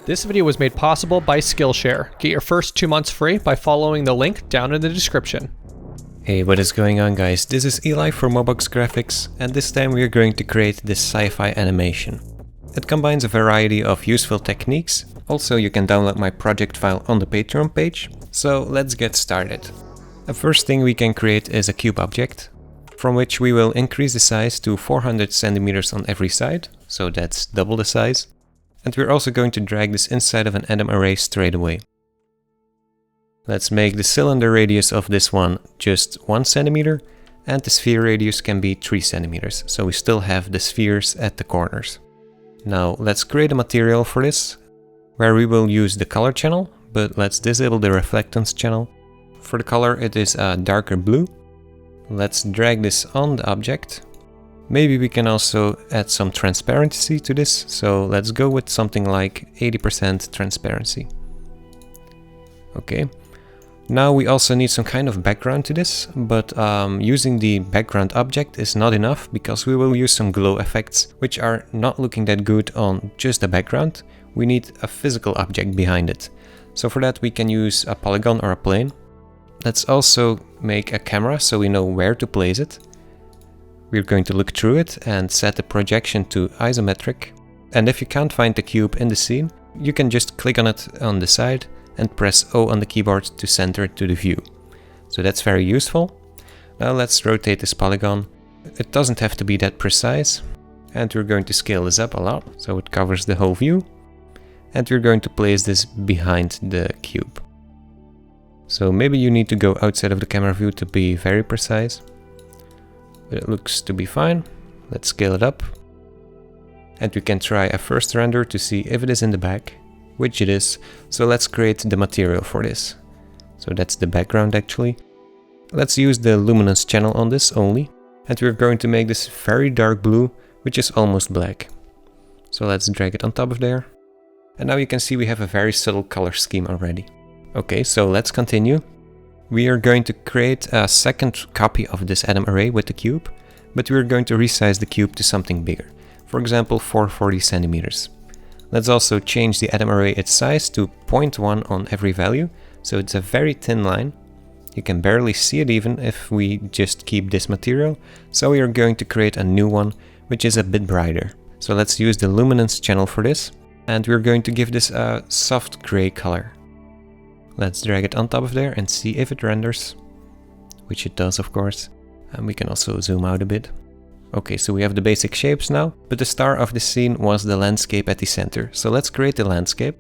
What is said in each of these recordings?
This video was made possible by Skillshare. Get your first 2 months free by following the link down in the description. Hey, what is going on, guys? This is Eli from MOBOX Graphics, and this time we are going to create this sci-fi animation. It combines a variety of useful techniques. Also, you can download my project file on the Patreon page. So let's get started. The first thing we can create is a cube object, from which we will increase the size to 400 centimeters on every side, so that's double the size. And we're also going to drag this inside of an atom array straight away. Let's make the cylinder radius of this one just 1 centimeter, and the sphere radius can be 3 centimeters, so we still have the spheres at the corners. Now let's create a material for this, where we will use the color channel, but let's disable the reflectance channel. For the color it is a darker blue. Let's drag this on the object. Maybe we can also add some transparency to this, so let's go with something like 80% transparency. Okay. Now we also need some kind of background to this, but using the background object is not enough because we will use some glow effects, which are not looking that good on just the background. We need a physical object behind it. So for that we can use a polygon or a plane. Let's also make a camera so we know where to place it. We're going to look through it and set the projection to isometric. And if you can't find the cube in the scene, you can just click on it on the side and press O on the keyboard to center it to the view. So that's very useful. Now let's rotate this polygon. It doesn't have to be that precise. And we're going to scale this up a lot so it covers the whole view. And we're going to place this behind the cube. So maybe you need to go outside of the camera view to be very precise. But it looks to be fine. Let's scale it up. And we can try a first render to see if it is in the back, which it is. So let's create the material for this. So that's the background actually. Let's use the luminance channel on this only. And we're going to make this very dark blue, which is almost black. So let's drag it on top of there. And now you can see we have a very subtle color scheme already. Okay, so let's continue. We are going to create a second copy of this atom array with the cube, but we're going to resize the cube to something bigger. For example, 440 centimeters. Let's also change the atom array its size to 0.1 on every value, so it's a very thin line. You can barely see it even if we just keep this material, so we are going to create a new one, which is a bit brighter. So let's use the luminance channel for this, and we're going to give this a soft gray color. Let's drag it on top of there and see if it renders, which it does of course, and we can also zoom out a bit. Okay, so we have the basic shapes now, but the star of the scene was the landscape at the center. So let's create the landscape,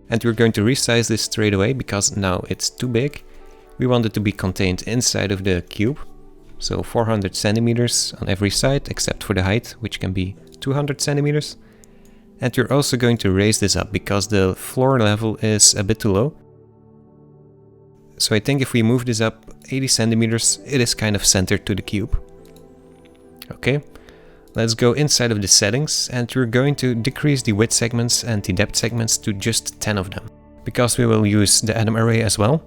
and we're going to resize this straight away because now it's too big. We want it to be contained inside of the cube, so 400 centimeters on every side except for the height, which can be 200 centimeters. And we're also going to raise this up because the floor level is a bit too low. So I think if we move this up 80 centimeters, it is kind of centered to the cube. Okay, let's go inside of the settings, and we're going to decrease the width segments and the depth segments to just 10 of them, because we will use the atom array as well,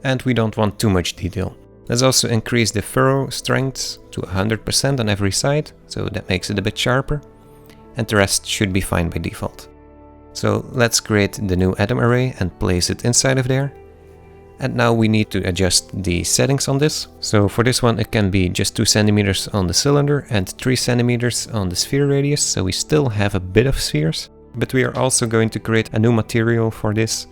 and we don't want too much detail. Let's also increase the furrow strength to 100% on every side, so that makes it a bit sharper, and the rest should be fine by default. So let's create the new atom array and place it inside of there. And now we need to adjust the settings on this. So for this one it can be just 2 centimeters on the cylinder and 3 centimeters on the sphere radius, so we still have a bit of spheres. But we are also going to create a new material for this,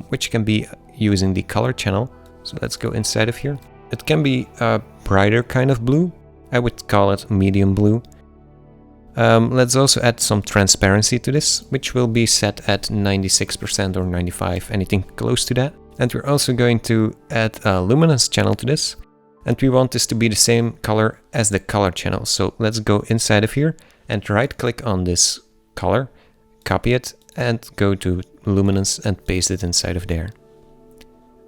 which can be using the color channel. So let's go inside of here. It can be a brighter kind of blue. I would call it medium blue. Let's also add some transparency to this, which will be set at 96% or 95%, anything close to that. And we're also going to add a luminance channel to this. And we want this to be the same color as the color channel. So let's go inside of here and right click on this color, copy it, and go to luminance and paste it inside of there.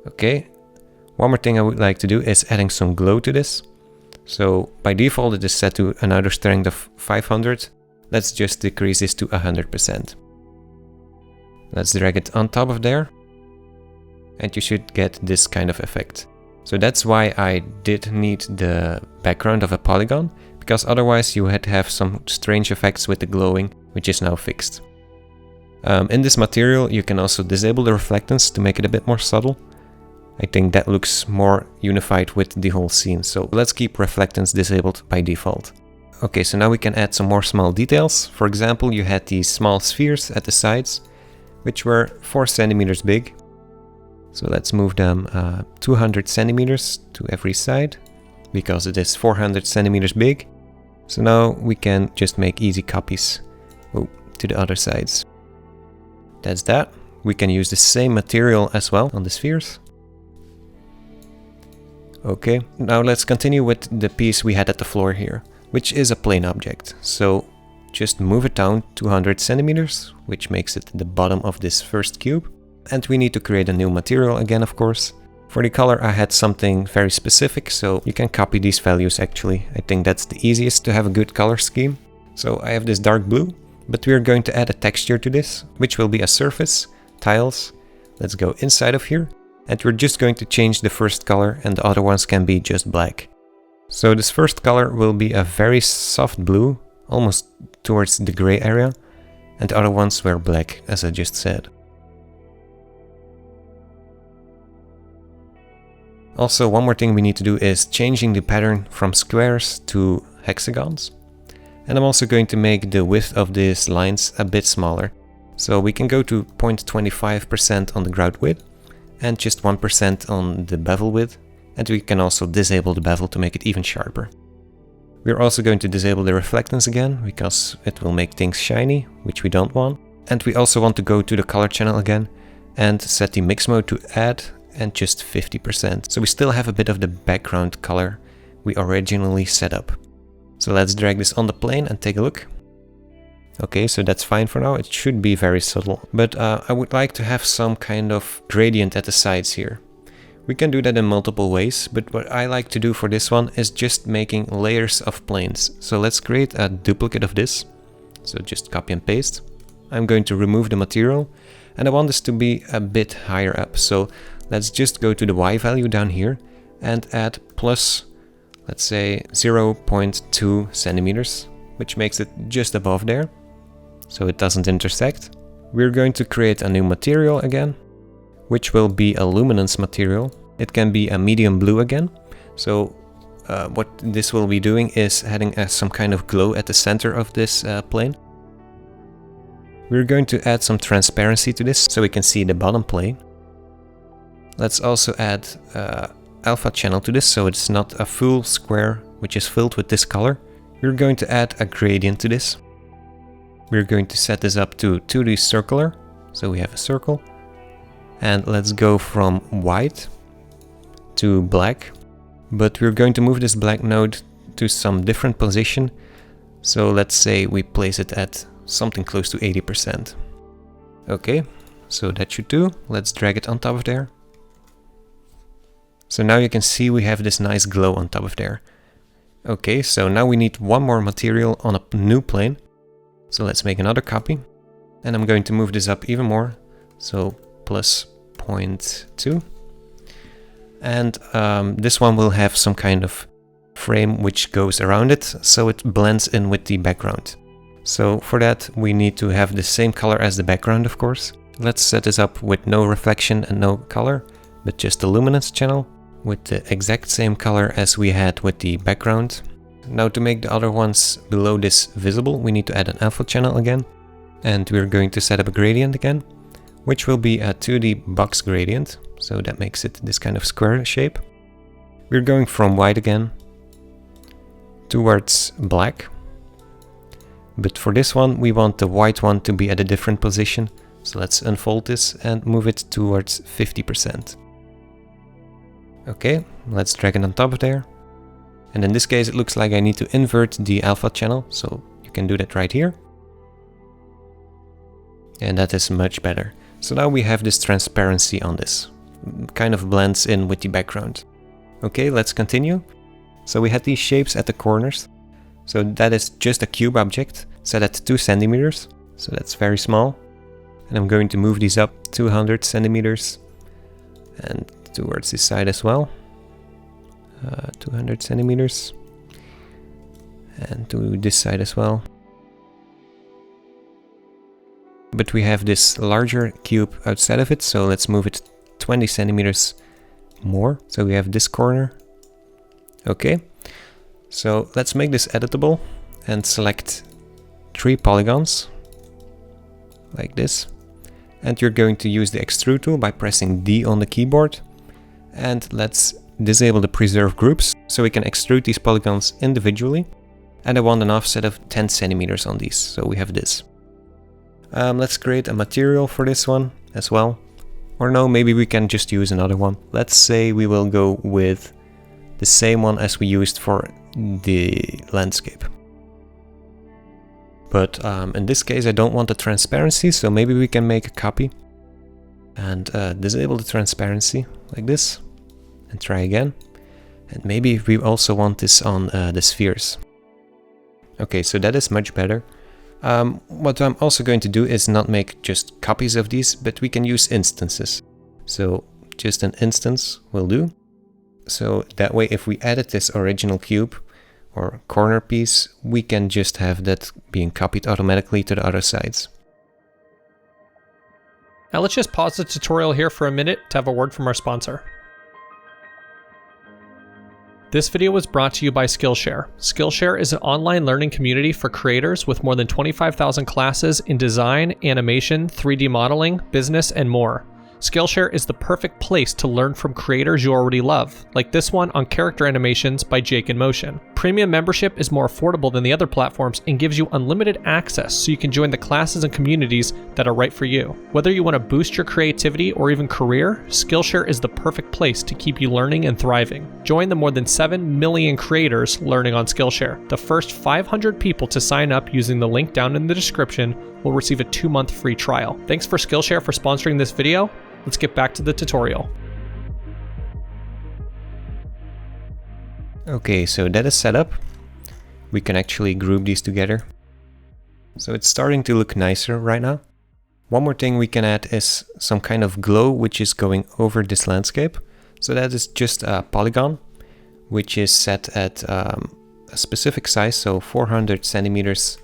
Okay, one more thing I would like to do is adding some glow to this. So by default it is set to an outer strength of 500. Let's just decrease this to 100%. Let's drag it on top of there. And you should get this kind of effect. So that's why I did need the background of a polygon, because otherwise you had to have some strange effects with the glowing, which is now fixed. In this material, you can also disable the reflectance to make it a bit more subtle. I think that looks more unified with the whole scene, so let's keep reflectance disabled by default. Okay, so now we can add some more small details. For example, you had these small spheres at the sides, which were 4 centimeters big. So let's move them 200 centimeters to every side, because it is 400 centimeters big. So now we can just make easy copies to the other sides. That's that. We can use the same material as well on the spheres. Okay, now let's continue with the piece we had at the floor here, which is a plane object. So just move it down 200 centimeters, which makes it the bottom of this first cube. And we need to create a new material again, of course. For the color, I had something very specific, so you can copy these values actually. I think that's the easiest to have a good color scheme. So I have this dark blue, but we're going to add a texture to this, which will be a surface, tiles. Let's go inside of here. And we're just going to change the first color, and the other ones can be just black. So this first color will be a very soft blue, almost towards the gray area, and the other ones were black, as I just said. Also, one more thing we need to do is changing the pattern from squares to hexagons. And I'm also going to make the width of these lines a bit smaller. So we can go to 0.25% on the grout width and just 1% on the bevel width. And we can also disable the bevel to make it even sharper. We're also going to disable the reflectance again, because it will make things shiny, which we don't want. And we also want to go to the color channel again and set the mix mode to add and just 50%. So we still have a bit of the background color we originally set up. So let's drag this on the plane and take a look. Okay, so that's fine for now. It should be very subtle, but I would like to have some kind of gradient at the sides here. We can do that in multiple ways, but what I like to do for this one is just making layers of planes. So let's create a duplicate of this. So just copy and paste. I'm going to remove the material, and I want this to be a bit higher up. So let's just go to the Y value down here and add plus, let's say 0.2 centimeters, which makes it just above there, so it doesn't intersect. We're going to create a new material again, which will be a luminance material. It can be a medium blue again. So what this will be doing is adding some kind of glow at the center of this plane. We're going to add some transparency to this so we can see the bottom plane. Let's also add alpha channel to this, so it's not a full square which is filled with this color. We're going to add a gradient to this. We're going to set this up to 2D circular, so we have a circle. And let's go from white to black. But we're going to move this black node to some different position. So let's say we place it at something close to 80%. Okay, so that should do. Let's drag it on top of there. So now you can see we have this nice glow on top of there. Okay, so now we need one more material on a new plane. So let's make another copy. And I'm going to move this up even more. So plus 0.2. And this one will have some kind of frame which goes around it, so it blends in with the background. So for that we need to have the same color as the background, of course. Let's set this up with no reflection and no color, but just the luminance channel with the exact same color as we had with the background. Now to make the other ones below this visible, we need to add an alpha channel again. And we're going to set up a gradient again, which will be a 2D box gradient. So that makes it this kind of square shape. We're going from white again towards black. But for this one, we want the white one to be at a different position. So let's unfold this and move it towards 50%. Okay, let's drag it on top of there. And in this case, it looks like I need to invert the alpha channel. So you can do that right here. And that is much better. So now we have this transparency on this. Kind of blends in with the background. Okay, let's continue. So we had these shapes at the corners. So that is just a cube object set at 2 centimeters. So that's very small. And I'm going to move these up 200 centimeters. And towards this side as well. 200 centimeters. And to this side as well. but we have this larger cube outside of it, so let's move it 20 centimeters more. So we have this corner. Okay, so let's make this editable and select 3 polygons like this. And you're going to use the extrude tool by pressing D on the keyboard. And let's disable the preserve groups so we can extrude these polygons individually. And I want an offset of 10 centimeters on these, so we have this. Let's create a material for this one as well. Or no, maybe we can just use another one. Let's say we will go with the same one as we used for the landscape. But in this case I don't want the transparency, so maybe we can make a copy and disable the transparency like this and try again. And maybe we also want this on the spheres. Okay, so that is much better. What I'm also going to do is not make just copies of these, but we can use instances. So just an instance will do. So that way if we edit this original cube or corner piece, we can just have that being copied automatically to the other sides. Now let's just pause the tutorial here for a minute to have a word from our sponsor. This video was brought to you by Skillshare. Skillshare is an online learning community for creators with more than 25,000 classes in design, animation, 3D modeling, business, and more. Skillshare is the perfect place to learn from creators you already love, like this one on character animations by Jake in Motion. Premium membership is more affordable than the other platforms and gives you unlimited access so you can join the classes and communities that are right for you. Whether you want to boost your creativity or even career, Skillshare is the perfect place to keep you learning and thriving. Join the more than 7 million creators learning on Skillshare. The first 500 people to sign up using the link down in the description will receive a 2-month free trial. Thanks for Skillshare for sponsoring this video. Let's get back to the tutorial. Okay, so that is set up. We can actually group these together. So it's starting to look nicer right now. One more thing we can add is some kind of glow which is going over this landscape. So that is just a polygon which is set at a specific size, so 400 centimeters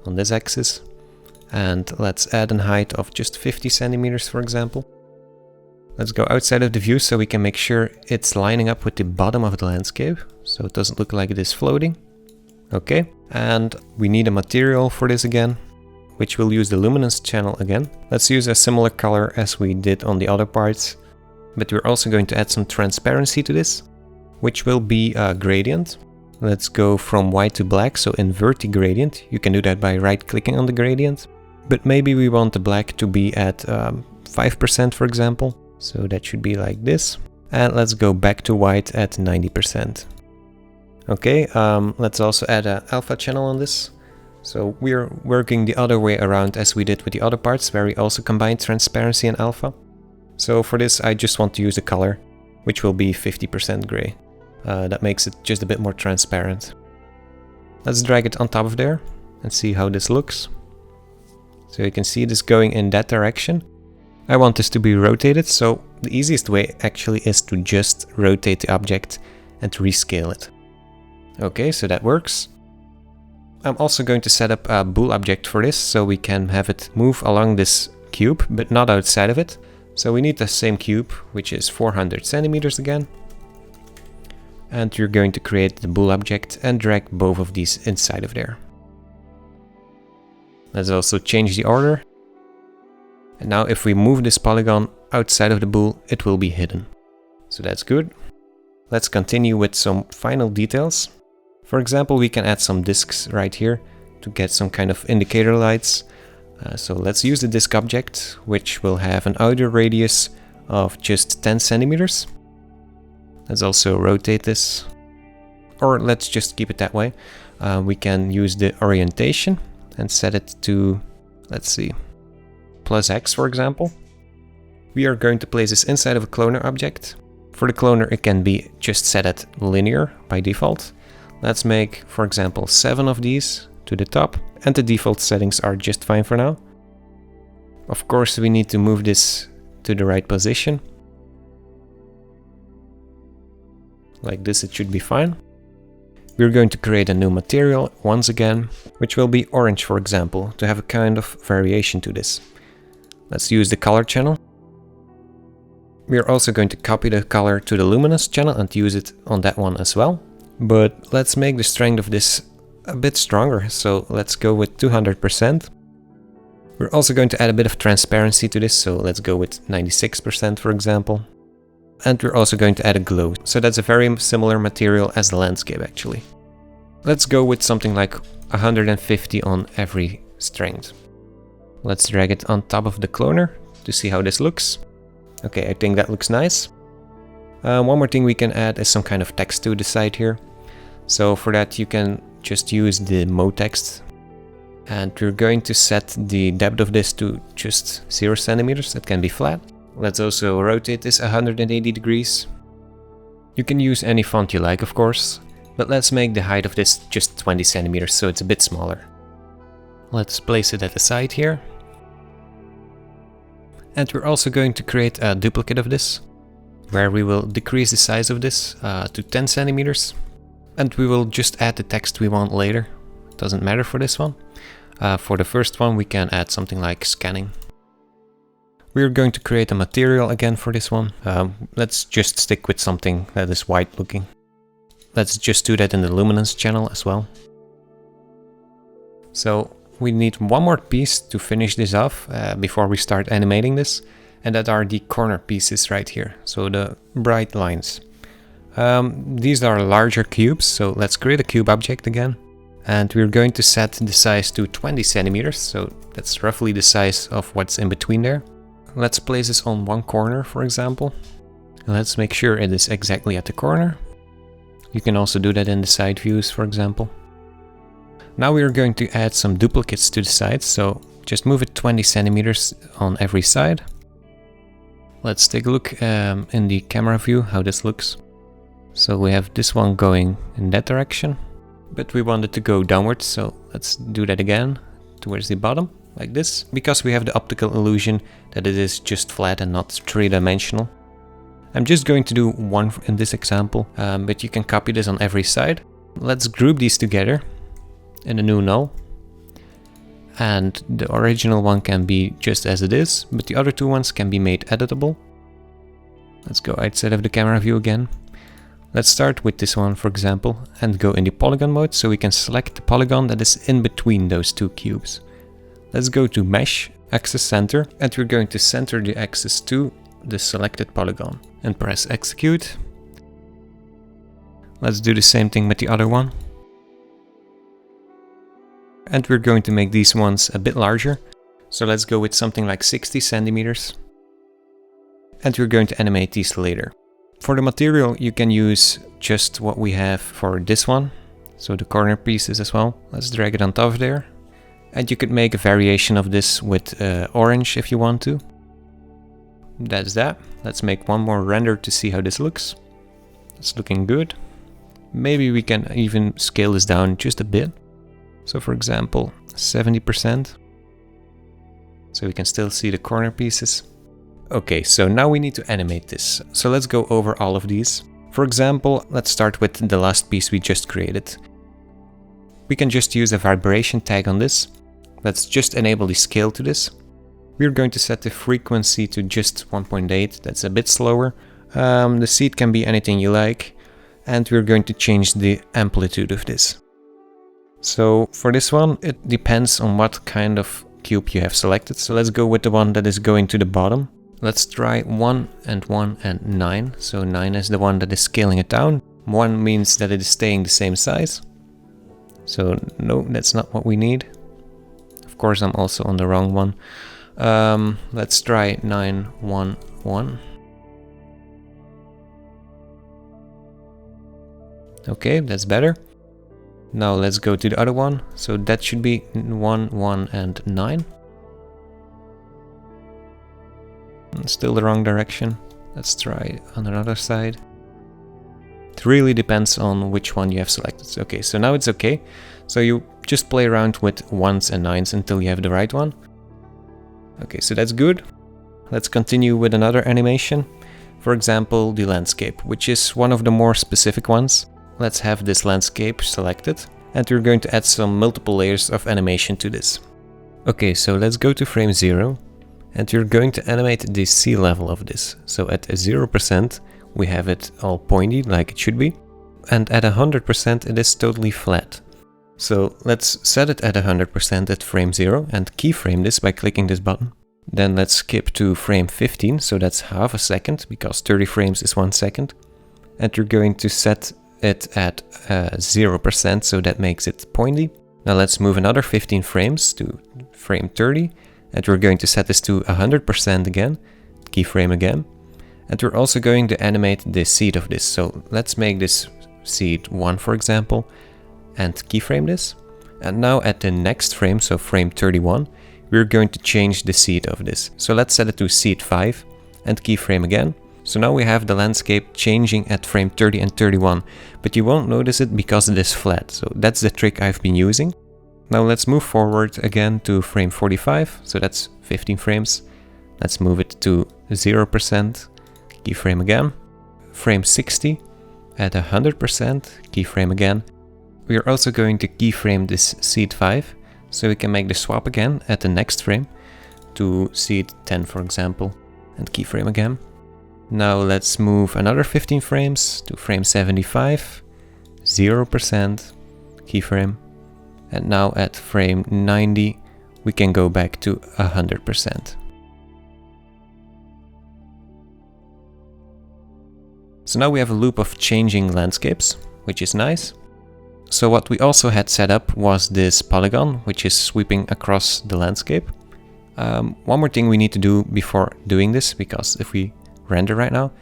on this axis. And let's add a height of just 50 centimeters, for example. Let's go outside of the view so we can make sure it's lining up with the bottom of the landscape, so it doesn't look like it is floating. Okay, and we need a material for this again, which will use the luminance channel again. Let's use a similar color as we did on the other parts, but we're also going to add some transparency to this, which will be a gradient. Let's go from white to black, so invert the gradient. You can do that by right-clicking on the gradient, but maybe we want the black to be at 5%, for example. So that should be like this. And let's go back to white at 90%. Okay, let's also add an alpha channel on this. So we're working the other way around as we did with the other parts, where we also combined transparency and alpha. So for this I just want to use a color, which will be 50% gray. That makes it just a bit more transparent. Let's drag it on top of there and see how this looks. So you can see this going in that direction. I want this to be rotated, so the easiest way actually is to just rotate the object and rescale it. Okay, so that works. I'm also going to set up a bool object for this, so we can have it move along this cube, but not outside of it. So we need the same cube, which is 400 centimeters again. And you're going to create the bool object and drag both of these inside of there. Let's also change the order. And now if we move this polygon outside of the bool, it will be hidden. So that's good. Let's continue with some final details. For example, we can add some disks right here to get some kind of indicator lights. So let's use the disk object, which will have an outer radius of just 10 centimeters. Let's also rotate this, or let's just keep it that way. We can use the orientation and set it to, let's see, +X, for example. We are going to place this inside of a cloner object. For the cloner, it can be just set at linear by default. Let's make, for example, 7 of these to the top, and the default settings are just fine for now. Of course, we need to move this to the right position. Like this, it should be fine. We're going to create a new material once again, which will be orange, for example, to have a kind of variation to this. Let's use the color channel. We're also going to copy the color to the luminance channel and use it on that one as well. But let's make the strength of this a bit stronger, so let's go with 200%. We're also going to add a bit of transparency to this, so let's go with 96% for example. And we're also going to add a glow, so that's a very similar material as the landscape actually. Let's go with something like 150 on every strength. Let's drag it on top of the cloner to see how this looks. Okay, I think that looks nice. One more thing we can add is some kind of text to the side here. So for that you can just use the mode text. And we're going to set the depth of this to just 0 centimeters, that can be flat. Let's also rotate this 180 degrees. You can use any font you like, of course, but let's make the height of this just 20 centimeters, so it's a bit smaller. Let's place it at the side here. And we're also going to create a duplicate of this, where we will decrease the size of this to 10 centimeters. And we will just add the text we want later. It doesn't matter for this one. For the first one we can add something like scanning. We're going to create a material again for this one. Let's just stick with something that is white looking. Let's just do that in the luminance channel as well. So we need one more piece to finish this off before we start animating this. And that are the corner pieces right here, so the bright lines. These are larger cubes, so let's create a cube object again. And we're going to set the size to 20 centimeters, so that's roughly the size of what's in between there. Let's place this on one corner, for example. Let's make sure it is exactly at the corner. You can also do that in the side views, for example. Now we are going to add some duplicates to the sides, so just move it 20 centimeters on every side. Let's take a look in the camera view how this looks. So we have this one going in that direction, but we want it to go downwards, so let's do that again towards the bottom, like this, because we have the optical illusion that it is just flat and not three-dimensional. I'm just going to do one in this example, but you can copy this on every side. Let's group these together in a new null. And the original one can be just as it is, but the other two ones can be made editable. Let's go outside of the camera view again. Let's start with this one, for example, and go in the polygon mode, so we can select the polygon that is in between those two cubes. Let's go to Mesh, Axis Center, and we're going to center the axis to the selected polygon, and press Execute. Let's do the same thing with the other one. And we're going to make these ones a bit larger, so let's go with something like 60 centimeters. And we're going to animate these later. For the material you can use just what we have for this one, so the corner pieces as well. Let's drag it on top of there. And you could make a variation of this with orange if you want to. That's that. Let's make one more render to see how this looks. It's looking good. Maybe we can even scale this down just a bit. So for example, 70%. So we can still see the corner pieces. Okay, so now we need to animate this. So let's go over all of these. For example, let's start with the last piece we just created. We can just use a vibration tag on this. Let's just enable the scale to this. We're going to set the frequency to just 1.8, that's a bit slower. The seed can be anything you like. And we're going to change the amplitude of this. So for this one, it depends on what kind of cube you have selected. So let's go with the one that is going to the bottom. Let's try 1 and 1 and 9. So 9 is the one that is scaling it down. 1 means that it is staying the same size. So no, that's not what we need. Of course, I'm also on the wrong one. Let's try 9, 1, 1. Okay, that's better. Now let's go to the other one. So that should be 1, 1 and 9. Still the wrong direction. Let's try on another side. It really depends on which one you have selected. Okay, so now it's okay. So you just play around with 1s and 9s until you have the right one. Okay, so that's good. Let's continue with another animation. For example, the landscape, which is one of the more specific ones. Let's have this landscape selected. And we're going to add some multiple layers of animation to this. Okay, so let's go to frame 0. And we're going to animate the sea level of this. So at 0%, we have it all pointy like it should be. And at 100%, it is totally flat. So let's set it at 100% at frame 0 and keyframe this by clicking this button. Then let's skip to frame 15, so that's half a second, because 30 frames is 1 second. And we're going to set it at 0%, so that makes it pointy. Now let's move another 15 frames to frame 30. And we're going to set this to 100% again, keyframe again. And we're also going to animate the seed of this. So let's make this seed 1, for example, and keyframe this. And now at the next frame, so frame 31, we're going to change the seed of this. So let's set it to seed 5 and keyframe again. So now we have the landscape changing at frame 30 and 31, but you won't notice it because it is flat. So that's the trick I've been using. Now let's move forward again to frame 45, so that's 15 frames. Let's move it to 0%, keyframe again. Frame 60 at 100%, keyframe again. We are also going to keyframe this seed 5, so we can make the swap again at the next frame to seed 10, for example, and keyframe again. Now let's move another 15 frames to frame 75, 0%, keyframe. And now at frame 90, we can go back to 100%. So now we have a loop of changing landscapes, which is nice. So what we also had set up was this polygon, which is sweeping across the landscape. One more thing we need to do before doing this, because if we render right now,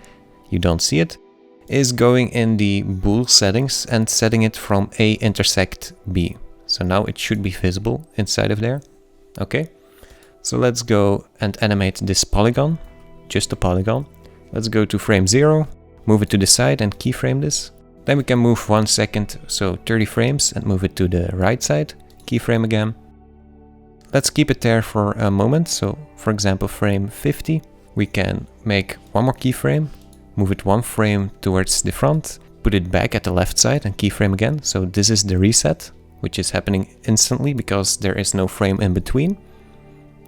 you don't see it, is going in the bool settings and setting it from A intersect B. So now it should be visible inside of there. Okay, so let's go and animate this polygon, just a polygon. Let's go to frame 0, move it to the side and keyframe this. Then we can move 1 second, so 30 frames, and move it to the right side, keyframe again. Let's keep it there for a moment. So for example, frame 50, we can make one more keyframe, move it 1 frame towards the front, put it back at the left side and keyframe again. So this is the reset, which is happening instantly because there is no frame in between.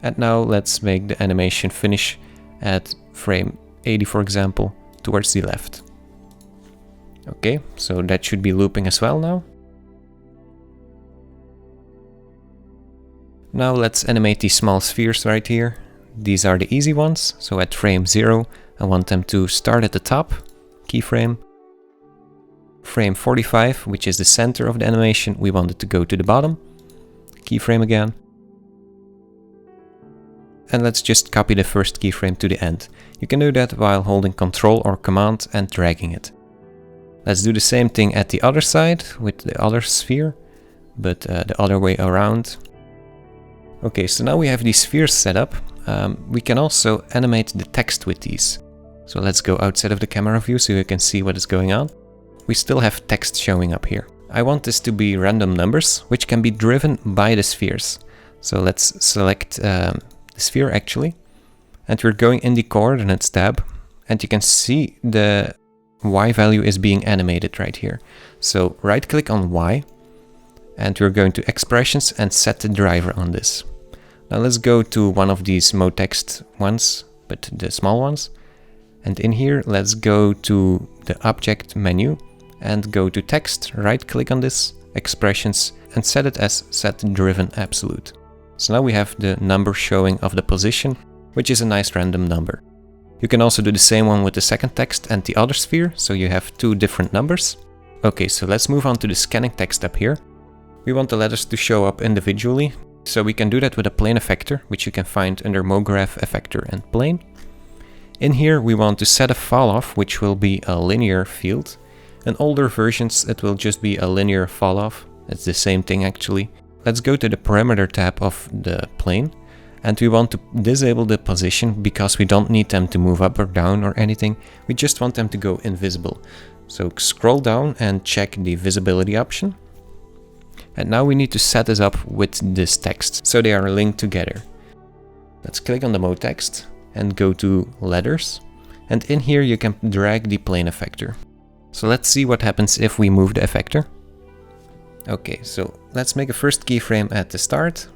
And now let's make the animation finish at frame 80, for example, towards the left. Okay, so that should be looping as well now. Now let's animate these small spheres right here. These are the easy ones. So at frame 0, I want them to start at the top, keyframe. Frame 45, which is the center of the animation, we want it to go to the bottom, keyframe again. And let's just copy the first keyframe to the end. You can do that while holding Ctrl or Command and dragging it. Let's do the same thing at the other side with the other sphere, but the other way around. Okay, so now we have these spheres set up. We can also animate the text with these. So let's go outside of the camera view so you can see what is going on. We still have text showing up here. I want this to be random numbers, which can be driven by the spheres. So let's select the sphere actually. And we're going in the coordinates tab. And you can see the Y value is being animated right here. So right click on Y. And we're going to expressions and set the driver on this. Now let's go to one of these MoText ones, but the small ones. And in here, let's go to the object menu and go to text, right click on this, expressions, and set it as set driven absolute. So now we have the number showing of the position, which is a nice random number. You can also do the same one with the second text and the other sphere, so you have 2 different numbers. Okay, so let's move on to the scanning text up here. We want the letters to show up individually, so we can do that with a plane effector, which you can find under MoGraph effector and plane. In here we want to set a fall off, which will be a linear field. In older versions it will just be a linear fall off. It's the same thing actually. Let's go to the parameter tab of the plane, and we want to disable the position because we don't need them to move up or down or anything. We just want them to go invisible. So scroll down and check the visibility option. And now we need to set this up with this text, so they are linked together. Let's click on the MoText and go to letters. And in here you can drag the plane effector. So let's see what happens if we move the effector. Okay, so let's make a first keyframe at the start.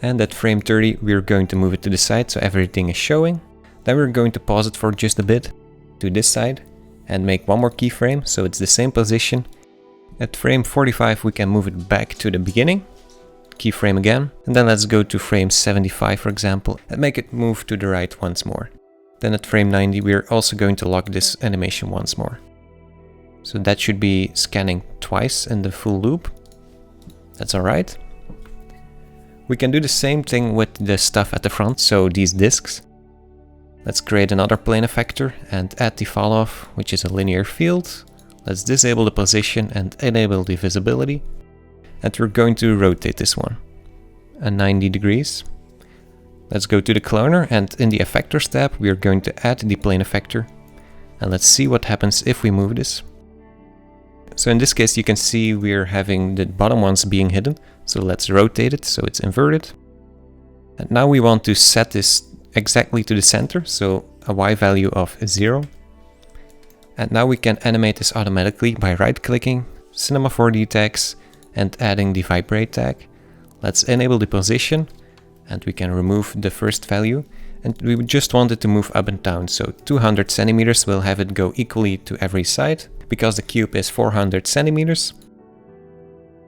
And at frame 30, we're going to move it to the side so everything is showing. Then we're going to pause it for just a bit to this side and make one more keyframe so it's the same position. At frame 45, we can move it back to the beginning. Keyframe again. And then let's go to frame 75, for example, and make it move to the right once more. Then at frame 90, we're also going to lock this animation once more. So that should be scanning twice in the full loop. That's alright. We can do the same thing with the stuff at the front, so these disks. Let's create another plane effector and add the fall off, which is a linear field. Let's disable the position and enable the visibility. And we're going to rotate this one at 90 degrees. Let's go to the cloner, and in the effectors tab, we are going to add the plane effector. And let's see what happens if we move this. So in this case, you can see we're having the bottom ones being hidden. So let's rotate it so it's inverted. And now we want to set this exactly to the center, so a Y value of 0. And now we can animate this automatically by right-clicking, Cinema 4D tags, and adding the vibrate tag. Let's enable the position, and we can remove the first value. And we just want it to move up and down, so 200 centimeters will have it go equally to every side, because the cube is 400 centimeters.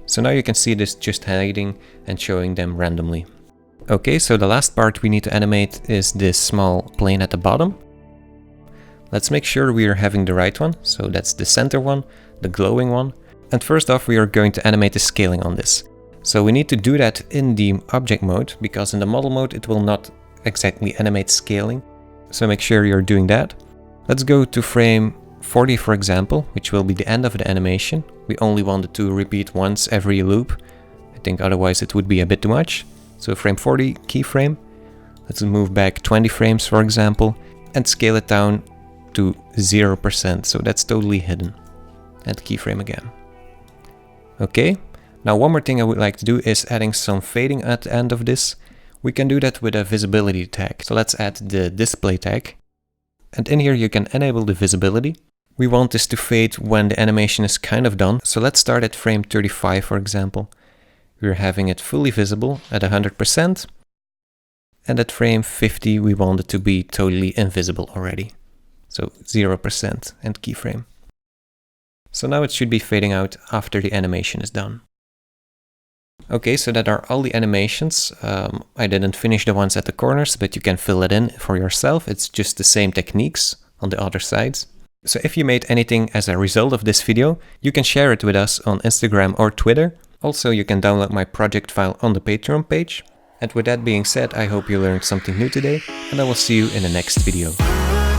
So now you can see this just hiding and showing them randomly. Okay, so the last part we need to animate is this small plane at the bottom. Let's make sure we are having the right one, so that's the center one, the glowing one. And first off, we are going to animate the scaling on this. So we need to do that in the object mode, because in the model mode it will not exactly animate scaling. So make sure you're doing that. Let's go to frame 40, for example, which will be the end of the animation. We only wanted to repeat once every loop. I think otherwise it would be a bit too much. So frame 40, keyframe. Let's move back 20 frames, for example, and scale it down to 0%. So that's totally hidden. And keyframe again. Okay, now one more thing I would like to do is adding some fading at the end of this. We can do that with a visibility tag. So let's add the display tag. And in here you can enable the visibility. We want this to fade when the animation is kind of done. So let's start at frame 35, for example. We're having it fully visible at 100%. And at frame 50, we want it to be totally invisible already. So 0% and keyframe. So now it should be fading out after the animation is done. Okay, so that are all the animations. I didn't finish the ones at the corners, but you can fill it in for yourself. It's just the same techniques on the other sides. So if you made anything as a result of this video, you can share it with us on Instagram or Twitter. Also, you can download my project file on the Patreon page. And with that being said, I hope you learned something new today, and I will see you in the next video.